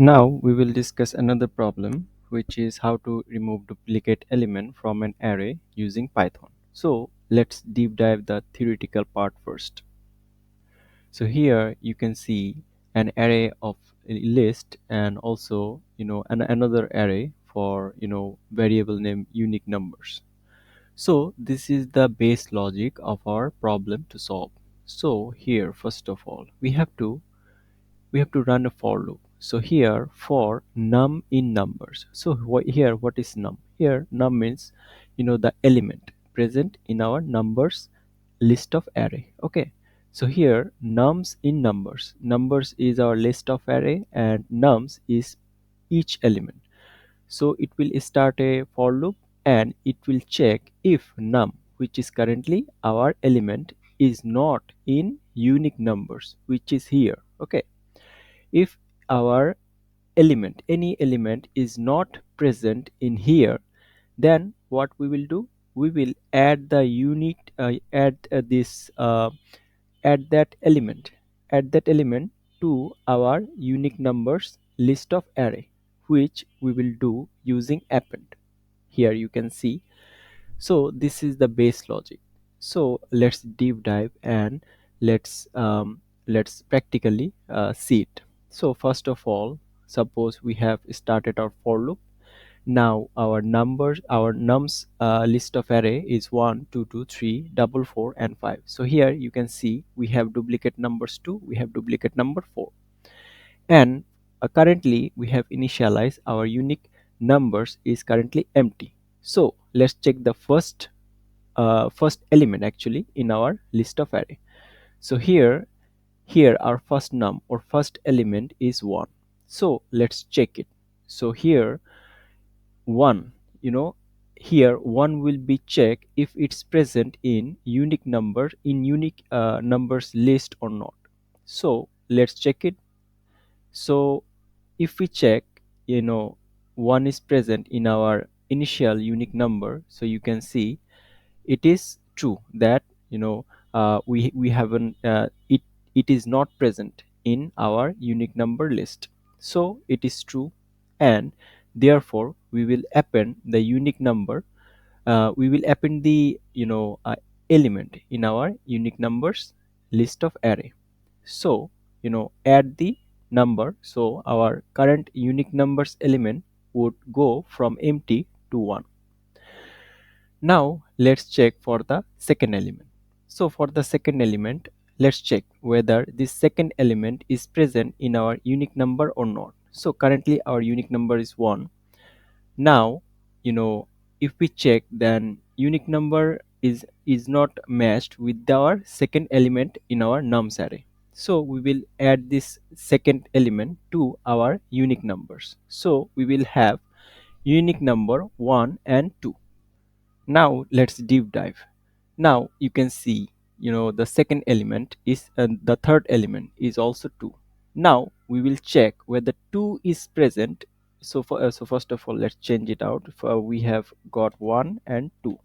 Now we will discuss another problem, which is how to remove duplicate element from an array using Python. So let's deep dive the theoretical part first. So here you can see an array of a list and also another array for variable name unique numbers. So this is the base logic of our problem to solve. So here first of all we have to run a for loop. So here for num in numbers. So here what is num? Here num means the element present in our numbers list of array. Okay. So here nums in numbers. Numbers is our list of array and nums is each element. So it will start a for loop and it will check if num, which is currently our element, is not in unique numbers, which is here. Okay. If our any element is not present in here, then what we will do, we will add the unique add that element to our unique numbers list of array, which we will do using append. Here you can see. So this is the base logic. So let's deep dive and let's practically see it. So first of all, suppose we have started our for loop. Now our nums list of array is 1 2 2 3 4 4 and 5. So here you can see we have duplicate numbers 2, we have duplicate number 4, and currently we have initialized our unique numbers is currently empty. So let's check the first element actually in our list of array. So here our first num or first element is 1. So let's check it. So here 1, here 1 will be checked if it's present in unique number in unique numbers list or not. So let's check it. So if we check, 1 is present in our initial unique number, so you can see it is true that we haven't it is not present in our unique number list. So it is true, and therefore we will append the unique number. We will append the element in our unique numbers list of array. So add the number, so our current unique numbers element would go from empty to 1. Now let's check for the second element. So for the second element, let's check whether this second element is present in our unique number or not. So currently our unique number is 1. Now, if we check, then unique number is not matched with our second element in our nums array. So we will add this second element to our unique numbers. So we will have unique number 1 and 2. Now let's deep dive. Now you can see, the second element is the third element is also 2. Now we will check whether 2 is present. So first of all, let's change it out. We have got 1 and 2,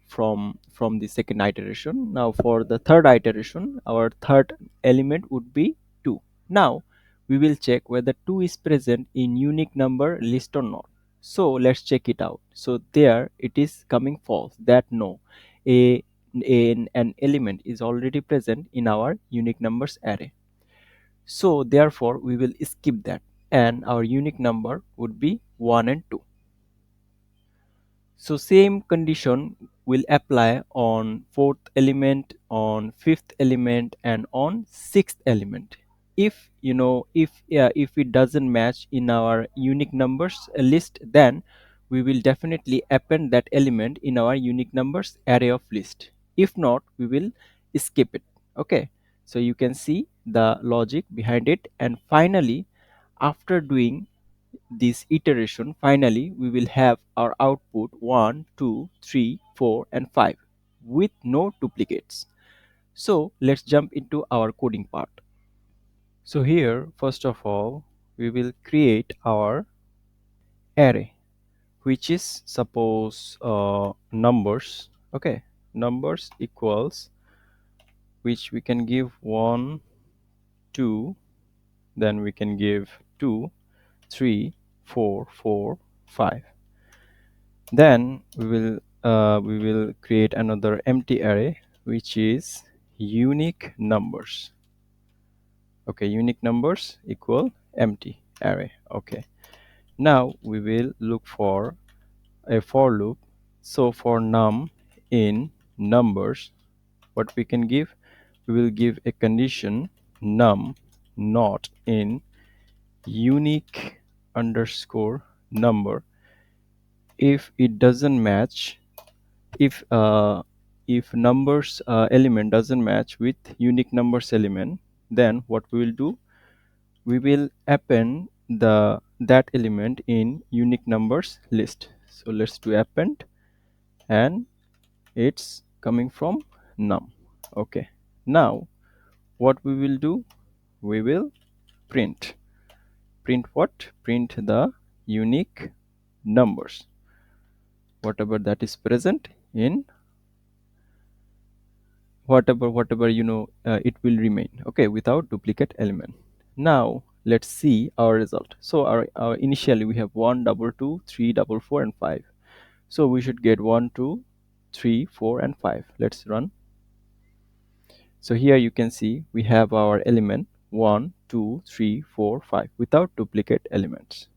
from the second iteration. Now for the third iteration, our third element would be 2. Now we will check whether 2 is present in unique number list or not. So let's check it out. So there it is coming false, that no, a an element is already present in our unique numbers array. So therefore we will skip that, and our unique number would be 1 and 2. So same condition will apply on fourth element, on fifth element, and on sixth element. If it doesn't match in our unique numbers list, then we will definitely append that element in our unique numbers array of list. If not, we will skip it. Okay. So you can see the logic behind it, and finally, after doing this iteration, finally we will have our output 1 2 3 4 and 5 with no duplicates. So let's jump into our coding part. So here first of all we will create our array, which is suppose numbers. Okay, numbers equals, which we can give 1 2, then we can give 2, 3, 4, 4, 5. Then we will create another empty array, which is unique numbers. Okay, unique numbers equal empty array. Okay, now we will look for a for loop. So for num in numbers, what we can give, we will give a condition num not in unique underscore number. If it doesn't match, if numbers element doesn't match with unique numbers element, then what we will do, we will append that element in unique numbers list. So let's do append, and it's coming from num. Okay, now what we will do, we will print what, print the unique numbers, whatever that is present in whatever it will remain, okay, without duplicate element. Now let's see our result. So our initially we have 1 double 2 3 double 4 and 5. So we should get 1 2 3 4 and 5. Let's run. So here you can see we have our element 1 2 3 4 5 without duplicate elements.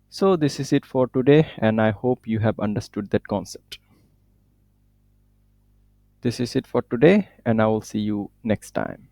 So this is it for today, and I hope you have understood that concept. This is it for today, and I will see you next time.